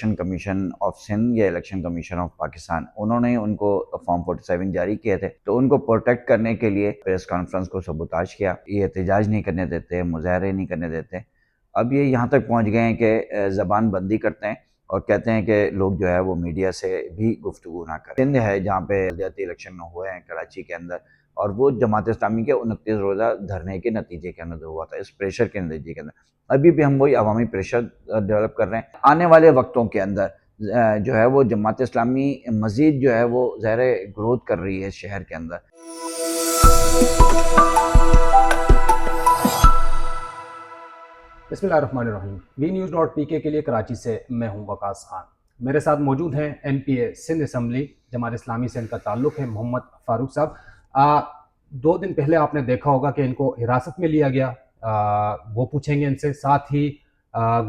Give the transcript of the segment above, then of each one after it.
Election commission of Sindh یا election commission of Pakistan, انہوں نے ان کو فارم 47 جاری کیے تھے، تو ان کو پروٹیکٹ کرنے کے لیے پریس کانفرنس کو سبوتاج کیا، یہ احتجاج نہیں کرنے دیتے، مظاہرے نہیں کرنے دیتے۔ اب یہ یہاں تک پہنچ گئے ہیں کہ زبان بندی کرتے ہیں اور کہتے ہیں کہ لوگ جو ہے وہ میڈیا سے بھی گفتگو نہ کریں۔ سندھ ہے جہاں پہ بلدیاتی الیکشن ہوئے ہیں کراچی کے اندر، اور وہ جماعت اسلامی کے 29 روزہ دھرنے کے نتیجے کے اندر ہوا تھا، اس پریشر کے نتیجے کے اندر۔ ابھی بھی ہم وہی عوامی پریشر ڈیولپ کر رہے ہیں۔ آنے والے وقتوں کے اندر جو ہے وہ جماعت اسلامی مزید جو ہے وہ ظاہر گروتھ کر رہی ہے اس شہر کے اندر۔ بسم اللہ الرحمن الرحیم۔ VNews.pk کے لیے کراچی سے میں ہوں وقاص خان۔ میرے ساتھ موجود ہیں NPA سندھ اسمبلی جماعت اسلامی سے ان کا تعلق ہے محمد فاروق صاحب۔ 2 دن پہلے آپ نے دیکھا ہوگا کہ ان کو حراست میں لیا گیا، وہ پوچھیں گے ان سے۔ ساتھ ہی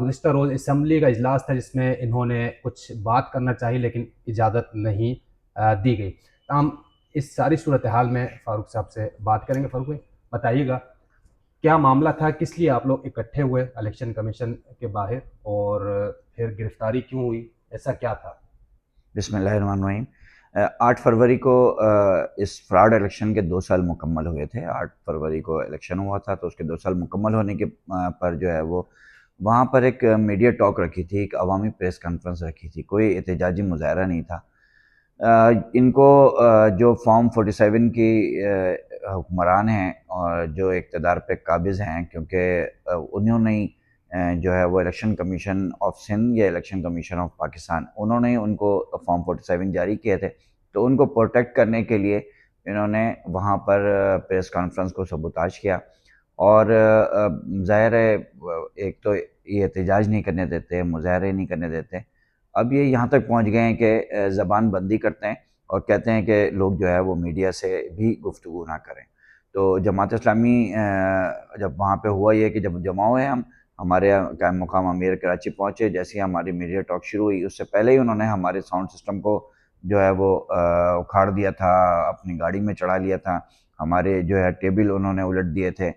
گزشتہ روز اسمبلی کا اجلاس تھا جس میں انہوں نے کچھ بات کرنا چاہی لیکن اجازت نہیں دی گئی۔ ہم اس ساری صورتحال میں فاروق صاحب سے بات کریں گے۔ فاروق بھائی بتائیے گا کیا معاملہ تھا، کس لیے آپ لوگ اکٹھے ہوئے الیکشن کمیشن کے باہر، اور پھر گرفتاری کیوں ہوئی، ایسا کیا تھا؟ بسم اللہ الرحمن الرحیم۔ 8 فروری کو اس فراڈ الیکشن کے 2 سال مکمل ہوئے تھے۔ 8 فروری کو الیکشن ہوا تھا تو اس کے 2 سال مکمل ہونے کے پر جو ہے وہ وہاں پر ایک میڈیا ٹاک رکھی تھی، ایک عوامی پریس کانفرنس رکھی تھی، کوئی احتجاجی مظاہرہ نہیں تھا۔ ان کو جو فارم 47 کی حکمران ہیں اور جو اقتدار پہ قابض ہیں، کیونکہ انہوں نے جو ہے وہ الیکشن کمیشن آف سندھ یا الیکشن کمیشن آف پاکستان، انہوں نے ان کو فارم 47 جاری کیے تھے، تو ان کو پروٹیکٹ کرنے کے لیے انہوں نے وہاں پر پریس کانفرنس کو سبوتاج کیا، اور ظاہر ہے ایک تو یہ احتجاج نہیں کرنے دیتے، مظاہرے نہیں کرنے دیتے۔ اب یہ یہاں تک پہنچ گئے ہیں کہ زبان بندی کرتے ہیں اور کہتے ہیں کہ لوگ جو ہے وہ میڈیا سے بھی گفتگو نہ کریں۔ تو جماعت اسلامی جب وہاں پہ ہوا یہ کہ جب جمع ہوئے ہمارے قائم مقام امیر کراچی پہنچے، جیسے ہی ہماری میڈیا ٹاک شروع ہوئی اس سے پہلے ہی انہوں نے ہمارے ساؤنڈ سسٹم کو جو ہے وہ اکھاڑ دیا تھا، اپنی گاڑی میں چڑھا لیا تھا، ہمارے جو ہے ٹیبل انہوں نے الٹ دیے تھے۔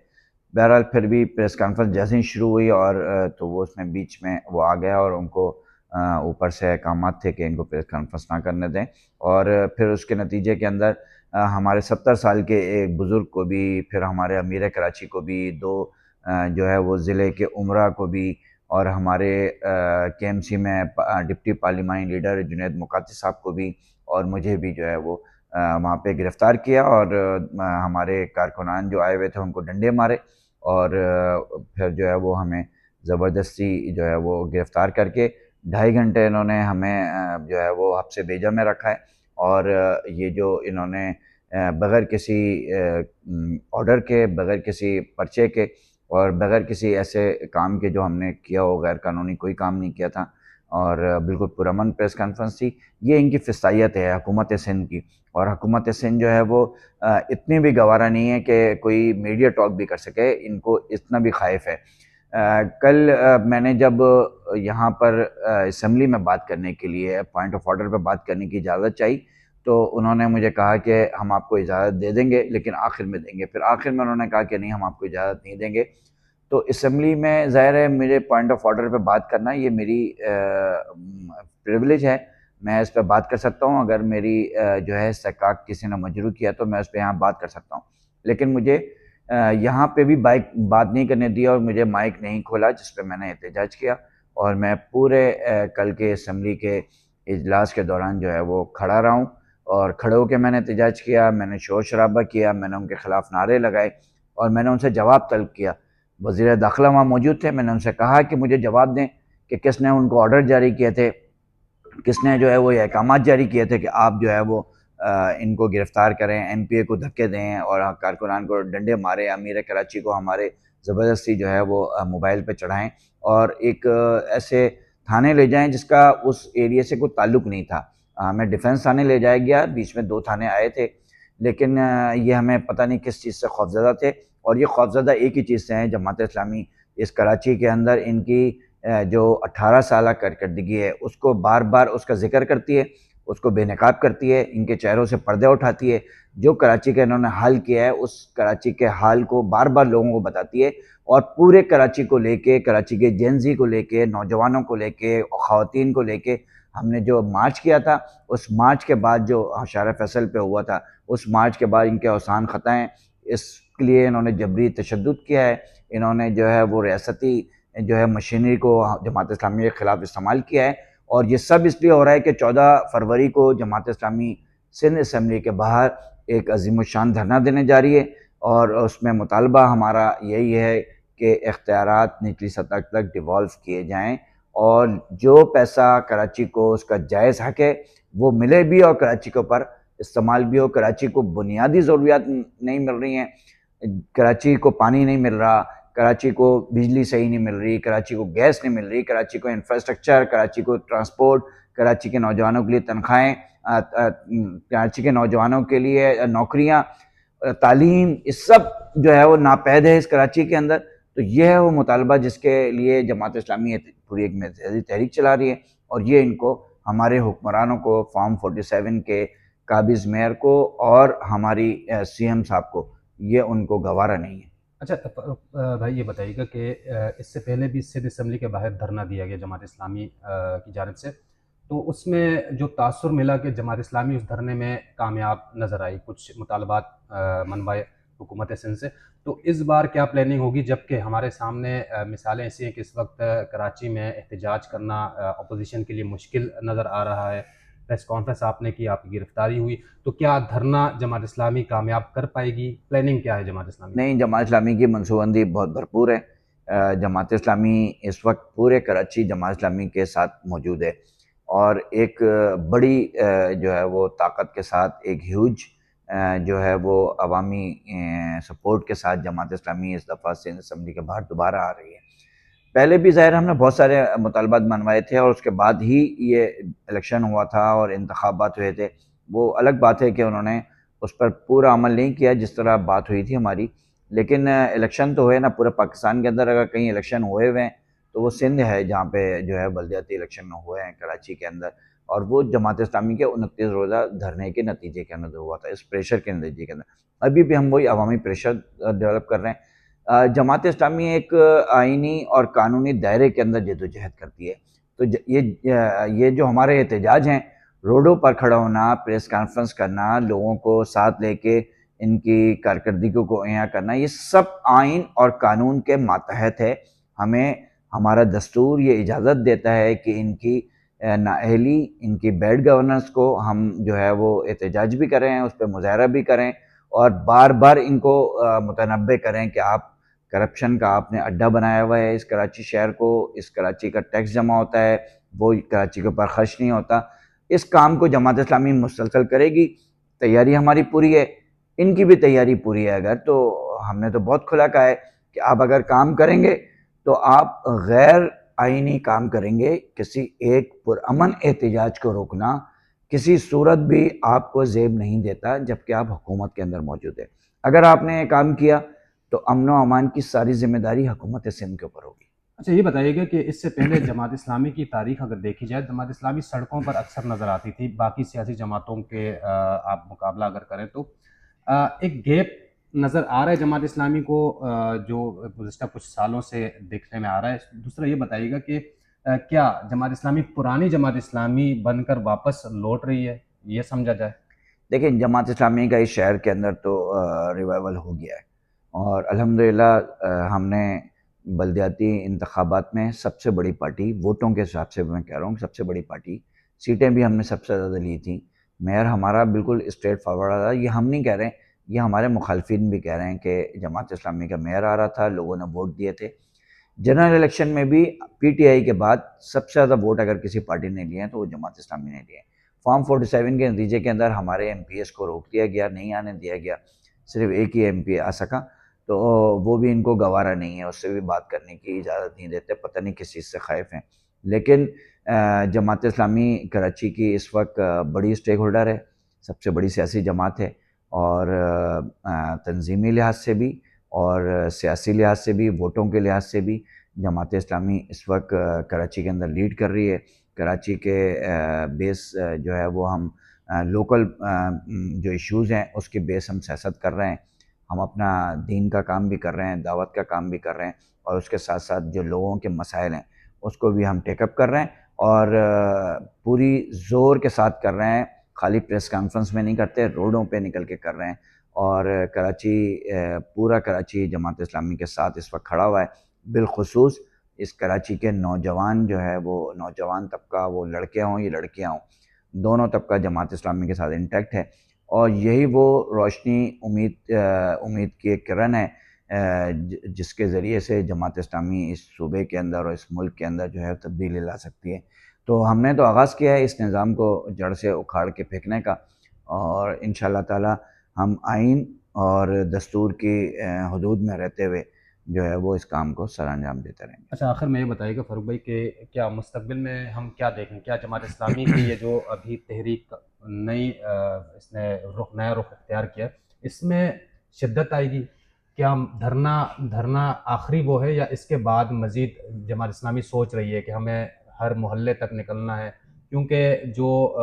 بہرحال پھر بھی پریس کانفرنس جیسے ہی شروع ہوئی اور تو وہ اس میں بیچ میں وہ آ گیا، اور ان کو اوپر سے احکامات تھے کہ ان کو پریس کانفرنس نہ کرنے دیں، اور پھر اس کے نتیجے کے اندر ہمارے 70 سال کے ایک بزرگ کو بھی، پھر ہمارے امیر کراچی کو بھی، 2 جو ہے وہ ضلع کے عمرہ کو بھی، اور ہمارے KMC میں ڈپٹی پارلیمانی لیڈر جنید مقاتی صاحب کو بھی، اور مجھے بھی جو ہے وہ وہاں پہ گرفتار کیا، اور ہمارے کارکنان جو آئے ہوئے تھے ان کو ڈنڈے مارے، اور پھر جو ہے وہ ہمیں زبردستی جو ہے وہ گرفتار کر کے 2.5 گھنٹے انہوں نے ہمیں جو ہے وہ حبس بیجا میں رکھا ہے، اور یہ جو انہوں نے بغیر کسی آرڈر کے، بغیر کسی پرچے کے اور بغیر کسی ایسے کام کے جو ہم نے کیا ہو، غیر قانونی کوئی کام نہیں کیا تھا، اور بالکل پرامن پریس کانفرنس تھی۔ یہ ان کی فسطائیت ہے حکومت سندھ کی، اور حکومت سندھ جو ہے وہ اتنی بھی گوارا نہیں ہے کہ کوئی میڈیا ٹاک بھی کر سکے، ان کو اتنا بھی خائف ہے۔ کل میں نے جب یہاں پر اسمبلی میں بات کرنے کے لیے پوائنٹ آف آرڈر پہ بات کرنے کی اجازت چاہی، تو انہوں نے مجھے کہا کہ ہم آپ کو اجازت دے دیں گے لیکن آخر میں دیں گے۔ پھر آخر میں انہوں نے کہا کہ نہیں، ہم آپ کو اجازت نہیں دیں گے۔ تو اسمبلی میں ظاہر ہے میرے پوائنٹ آف آرڈر پہ بات کرنا یہ میری پریویلیج ہے، میں اس پہ بات کر سکتا ہوں۔ اگر میری جو ہے استحقاق کسی نے مجروح کیا تو میں اس پہ یہاں بات کر سکتا ہوں، لیکن مجھے یہاں پہ بھی بات نہیں کرنے دیا، اور مجھے مائک نہیں کھولا جس پہ میں نے احتجاج کیا، اور میں پورے کل کے اسمبلی کے اجلاس کے دوران جو ہے وہ کھڑا رہا ہوں، اور کھڑے ہو کے میں نے احتجاج کیا، میں نے شور شرابہ کیا، میں نے ان کے خلاف نعرے لگائے، اور میں نے ان سے جواب طلب کیا۔ وزیر داخلہ وہاں موجود تھے، میں نے ان سے کہا کہ مجھے جواب دیں کہ کس نے ان کو آرڈر جاری کیے تھے، کس نے جو ہے وہ یہ احکامات جاری کیے تھے کہ آپ جو ہے وہ ان کو گرفتار کریں، NPA کو دھکے دیں اور کارکنان کو ڈنڈے ماریں، امیر کراچی کو ہمارے زبردستی جو ہے وہ موبائل پہ چڑھائیں، اور ایک ایسے تھانے لے جائیں جس کا اس ایریے سے کوئی تعلق نہیں تھا۔ ہمیں ڈیفنس تھانے لے جایا گیا، بیچ میں 2 تھانے آئے تھے، لیکن یہ ہمیں پتہ نہیں کس چیز سے خوفزدہ تھے، اور یہ خوفزدہ ایک ہی چیز سے ہیں، جماعت اسلامی اس کراچی کے اندر ان کی جو 18 سالہ کارکردگی ہے اس کو بار بار اس کا ذکر کرتی ہے، اس کو بے نقاب کرتی ہے، ان کے چہروں سے پردے اٹھاتی ہے، جو کراچی کا انہوں نے حال کیا ہے اس کراچی کے حال کو بار بار لوگوں کو بتاتی ہے، اور پورے کراچی کو لے کے، کراچی کے جینزی کو لے کے، نوجوانوں کو لے کے، خواتین کو لے کے ہم نے جو مارچ کیا تھا، اس مارچ کے بعد جو شارع فیصل پہ ہوا تھا، اس مارچ کے بعد ان کے اوسان خطائیں، اس کے لیے انہوں نے جبری تشدد کیا ہے، انہوں نے جو ہے وہ ریاستی جو ہے مشینری کو جماعت اسلامی کے خلاف استعمال کیا ہے، اور یہ سب اس لیے ہو رہا ہے کہ 14 فروری کو جماعت اسلامی سندھ اسمبلی کے باہر ایک عظیم الشان دھرنا دینے جا رہی ہے، اور اس میں مطالبہ ہمارا یہی ہے کہ اختیارات نچلی سطح تک ڈیوالو کیے جائیں، اور جو پیسہ کراچی کو اس کا جائز حق ہے وہ ملے بھی، اور کراچی کے اوپر استعمال بھی ہو۔ کراچی کو بنیادی ضروریات نہیں مل رہی ہیں، کراچی کو پانی نہیں مل رہا، کراچی کو بجلی صحیح نہیں مل رہی، کراچی کو گیس نہیں مل رہی، کراچی کو انفراسٹرکچر، کراچی کو ٹرانسپورٹ، کراچی کے نوجوانوں کے لیے تنخواہیں، کراچی کے نوجوانوں کے لیے نوکریاں، تعلیم، اس سب جو ہے وہ ناپید ہے اس کراچی کے اندر۔ تو یہ ہے وہ مطالبہ جس کے لیے جماعت اسلامی پوری ایک میدانی تحریک چلا رہی ہے، اور یہ ان کو، ہمارے حکمرانوں کو، فارم 47 کے قابض میئر کو اور ہماری سی ایم صاحب کو، یہ ان کو گوارا نہیں ہے۔ اچھا بھائی، یہ بتائیے گا کہ اس سے پہلے بھی سندھ اسمبلی کے باہر دھرنا دیا گیا جماعت اسلامی کی جانب سے، تو اس میں جو تاثر ملا کہ جماعت اسلامی اس دھرنے میں کامیاب نظر آئی، کچھ مطالبات منوائے حکومت سندھ سے، تو اس بار کیا پلاننگ ہوگی؟ جبکہ ہمارے سامنے مثالیں ایسی ہیں کہ اس وقت کراچی میں احتجاج کرنا اپوزیشن کے لیے مشکل نظر آ رہا ہے، پریس کانفرنس آپ نے کی، آپ کی گرفتاری ہوئی، تو کیا دھرنا جماعت اسلامی کامیاب کر پائے گی؟ پلاننگ کیا ہے جماعت اسلامی؟ نہیں، جماعت اسلامی کی منصوبہ بندی بہت بھرپور ہے۔ جماعت اسلامی اس وقت پورے کراچی جماعت اسلامی کے ساتھ موجود ہے، اور ایک بڑی جو ہے وہ طاقت کے ساتھ، ایک ہیوج جو ہے وہ عوامی سپورٹ کے ساتھ جماعت اسلامی اس دفعہ سندھ اسمبلی کے باہر دوبارہ آ رہی ہے۔ پہلے بھی ظاہر ہم نے بہت سارے مطالبات منوائے تھے، اور اس کے بعد ہی یہ الیکشن ہوا تھا اور انتخابات ہوئے تھے۔ وہ الگ بات ہے کہ انہوں نے اس پر پورا عمل نہیں کیا جس طرح بات ہوئی تھی ہماری، لیکن الیکشن تو ہوئے نا پورے پاکستان کے اندر۔ اگر کہیں الیکشن ہوئے ہیں تو وہ سندھ ہے جہاں پہ جو ہے بلدیاتی الیکشن ہوئے ہیں کراچی کے اندر، اور وہ جماعت اسلامی کے 29 روزہ دھرنے کے نتیجے کے اندر ہوا تھا، اس پریشر کے نتیجے کے اندر۔ ابھی بھی ہم وہی عوامی پریشر ڈیولپ کر رہے ہیں۔ جماعت اسلامی ایک آئینی اور قانونی دائرے کے اندر جدوجہد کرتی ہے، تو یہ جو ہمارے احتجاج ہیں، روڈوں پر کھڑا ہونا، پریس کانفرنس کرنا، لوگوں کو ساتھ لے کے ان کی کارکردگیوں کو احیا کرنا، یہ سب آئین اور قانون کے ماتحت ہے۔ ہمیں ہمارا دستور یہ اجازت دیتا ہے کہ ان کی نااہلی، ان کی بیڈ گورننس کو ہم جو ہے وہ احتجاج بھی کریں، اس پہ مظاہرہ بھی کریں، اور بار بار ان کو متنبہ کریں کہ آپ کرپشن کا آپ نے اڈا بنایا ہوا ہے اس کراچی شہر کو، اس کراچی کا ٹیکس جمع ہوتا ہے، وہ کراچی کے اوپر خرچ نہیں ہوتا۔ اس کام کو جماعت اسلامی مسلسل کرے گی، تیاری ہماری پوری ہے، ان کی بھی تیاری پوری ہے۔ اگر تو ہم نے تو بہت کھلا کہا ہے کہ آپ اگر کام کریں گے تو آپ غیر آئینی کام کریں گے، کسی ایک پرامن احتجاج کو روکنا کسی صورت بھی آپ کو زیب نہیں دیتا جبکہ آپ حکومت کے اندر موجود ہے۔ اگر آپ نے کام کیا تو امن و امان کی ساری ذمہ داری حکومت سندھ کے اوپر ہوگی۔ اچھا، یہ بتائیے گا کہ اس سے پہلے جماعت اسلامی کی تاریخ اگر دیکھی جائے، جماعت اسلامی سڑکوں پر اکثر نظر آتی تھی، باقی سیاسی جماعتوں کے آپ مقابلہ اگر کریں تو ایک گیپ نظر آ رہا ہے جماعت اسلامی کو، جو گزشتہ کچھ سالوں سے دیکھنے میں آ رہا ہے۔ دوسرا یہ بتائیے گا کہ کیا جماعت اسلامی پرانی جماعت اسلامی بن کر واپس لوٹ رہی ہے، یہ سمجھا جائے؟ دیکھیں، جماعت اسلامی کا اس شہر کے اندر تو ریوائول ہو گیا ہے، اور الحمدللہ ہم نے بلدیاتی انتخابات میں سب سے بڑی پارٹی، ووٹوں کے حساب سے میں کہہ رہا ہوں، سب سے بڑی پارٹی، سیٹیں بھی ہم نے سب سے زیادہ لی تھیں، میئر ہمارا بالکل اسٹریٹ فارورڈ آ رہا ہے۔ یہ ہم نہیں کہہ رہے ہیں، یہ ہمارے مخالفین بھی کہہ رہے ہیں کہ جماعت اسلامی کا میئر آ رہا تھا، لوگوں نے ووٹ دیے تھے۔ جنرل الیکشن میں بھی پی ٹی آئی کے بعد سب سے زیادہ ووٹ اگر کسی پارٹی نے لیے ہیں تو وہ جماعت اسلامی نے لیے ہیں۔ فارم 47 کے نتیجے کے اندر ہمارے ایم پی ایس کو روک دیا گیا، نہیں آنے دیا گیا، صرف ایک ہی ایم پی آ سکا، تو وہ بھی ان کو گوارا نہیں ہے، اس سے بھی بات کرنے کی اجازت نہیں دیتے، پتہ نہیں کس چیز سے خائف ہیں۔ لیکن جماعت اسلامی کراچی کی اس وقت بڑی اسٹیک ہولڈر ہے، سب سے بڑی سیاسی جماعت ہے، اور تنظیمی لحاظ سے بھی اور سیاسی لحاظ سے بھی، ووٹوں کے لحاظ سے بھی جماعت اسلامی اس وقت کراچی کے اندر لیڈ کر رہی ہے۔ کراچی کے بیس جو ہے وہ ہم لوکل جو ایشوز ہیں اس کے بیس ہم سیاست کر رہے ہیں. ہم اپنا دین کا کام بھی کر رہے ہیں, دعوت کا کام بھی کر رہے ہیں, اور اس کے ساتھ ساتھ جو لوگوں کے مسائل ہیں اس کو بھی ہم ٹیک اپ کر رہے ہیں, اور پوری زور کے ساتھ کر رہے ہیں. خالی پریس کانفرنس میں نہیں کرتے, روڈوں پہ نکل کے کر رہے ہیں. اور پورا کراچی جماعت اسلامی کے ساتھ اس وقت کھڑا ہوا ہے. بالخصوص اس کراچی کے نوجوان جو ہے وہ نوجوان طبقہ, وہ لڑکے ہوں یا لڑکیاں ہوں, دونوں طبقہ جماعت اسلامی کے ساتھ انٹیکٹ ہے. اور یہی وہ روشنی, امید کی ایک کرن ہے جس کے ذریعے سے جماعت اسلامی اس صوبے کے اندر اور اس ملک کے اندر جو ہے تبدیلی لا سکتی ہے. تو ہم نے تو آغاز کیا ہے اس نظام کو جڑ سے اکھاڑ کے پھینکنے کا, اور انشاءاللہ تعالی ہم آئین اور دستور کی حدود میں رہتے ہوئے جو ہے وہ اس کام کو سر انجام دیتے رہیں گے. اچھا, آخر میں یہ بتائیے گا فاروق بھائی کہ کیا مستقبل میں ہم کیا دیکھیں, کیا جماعت اسلامی کی یہ جو ابھی تحریک نئی اس نے نیا رخ اختیار کیا, اس میں شدت آئے گی؟ کیا دھرنا آخری وہ ہے, یا اس کے بعد مزید جماعت اسلامی سوچ رہی ہے کہ ہمیں ہر محلے تک نکلنا ہے؟ کیونکہ جو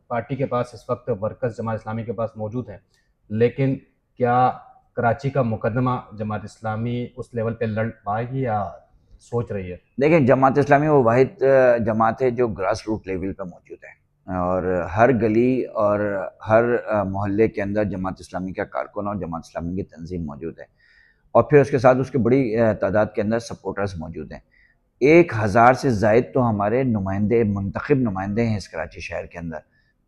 پارٹی کے پاس اس وقت ورکرز جماعت اسلامی کے پاس موجود ہیں, لیکن کیا کراچی کا مقدمہ جماعت اسلامی اس لیول پہ لڑ پائے گی یا سوچ رہی ہے؟ دیکھیں, جماعت اسلامی وہ واحد جماعت ہے جو گراس روٹ لیول پہ موجود ہے, اور ہر گلی اور ہر محلے کے اندر جماعت اسلامی کا کارکن اور جماعت اسلامی کی تنظیم موجود ہے, اور پھر اس کے ساتھ اس کی بڑی تعداد کے اندر سپورٹرز موجود ہیں. 1000 سے زائد تو ہمارے نمائندے, منتخب نمائندے ہیں اس کراچی شہر کے اندر.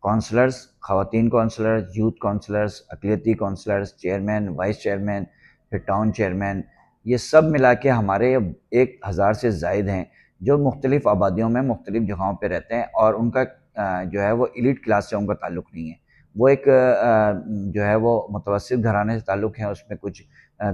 کونسلرز, خواتین کونسلرز, یوتھ کونسلرز, اقلیتی کونسلرز, چیئرمین, وائس چیئرمین, پھر ٹاؤن چیئرمین, یہ سب ملا کے ہمارے 1000 سے زائد ہیں جو مختلف آبادیوں میں مختلف جگہوں پہ رہتے ہیں, اور ان کا جو ہے وہ ایلیٹ کلاس سے ان کا تعلق نہیں ہے. وہ ایک جو ہے وہ متوسط گھرانے سے تعلق ہے. اس میں کچھ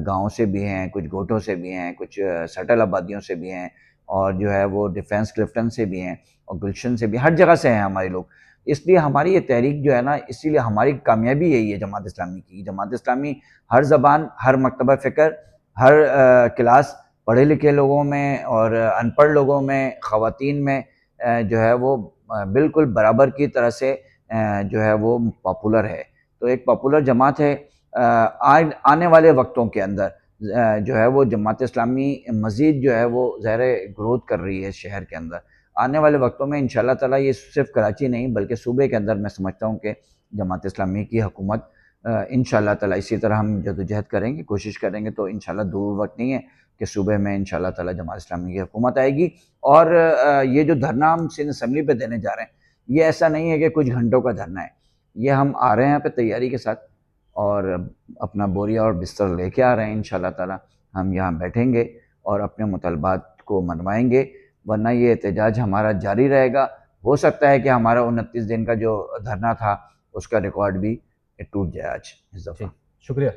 گاؤں سے بھی ہیں, کچھ گوٹوں سے بھی ہیں, کچھ سٹل آبادیوں سے بھی ہیں, اور جو ہے وہ ڈیفینس کلفٹن سے بھی ہیں, اور گلشن سے بھی, ہر جگہ سے ہیں ہمارے لوگ. اس لیے ہماری یہ تحریک جو ہے نا, اسی لیے ہماری کامیابی یہی ہے جماعت اسلامی کی. جماعت اسلامی ہر زبان, ہر مکتبہ فکر, ہر کلاس, پڑھے لکھے لوگوں میں اور ان پڑھ لوگوں میں, خواتین میں جو ہے وہ بالکل برابر کی طرح سے جو ہے وہ پاپولر ہے. تو ایک پاپولر جماعت ہے. آنے والے وقتوں کے اندر جو ہے وہ جماعت اسلامی مزید جو ہے وہ ظاہر گروتھ کر رہی ہے شہر کے اندر. آنے والے وقتوں میں انشاءاللہ تعالیٰ یہ صرف کراچی نہیں بلکہ صوبے کے اندر میں سمجھتا ہوں کہ جماعت اسلامی کی حکومت انشاءاللہ تعالیٰ اسی طرح ہم جدوجہد کریں گے, کوشش کریں گے, تو انشاءاللہ دور وقت نہیں ہے کہ صوبے میں انشاءاللہ تعالیٰ جماعت اسلامی کی حکومت آئے گی. اور یہ جو دھرنا ہم سندھ اسمبلی پہ دینے جا رہے ہیں, یہ ایسا نہیں ہے کہ کچھ گھنٹوں کا دھرنا ہے. یہ ہم آ رہے ہیں یہاں پہ تیاری کے ساتھ, اور اپنا بوریا اور بستر لے کے آ رہے ہیں. انشاءاللہ تعالیٰ ہم یہاں بیٹھیں گے اور اپنے مطالبات کو منوائیں گے, ورنہ یہ احتجاج ہمارا جاری رہے گا. ہو سکتا ہے کہ ہمارا 29 دن کا جو دھرنا تھا اس کا ریکارڈ بھی ٹوٹ جائے آج اس دفعہ. شکریہ.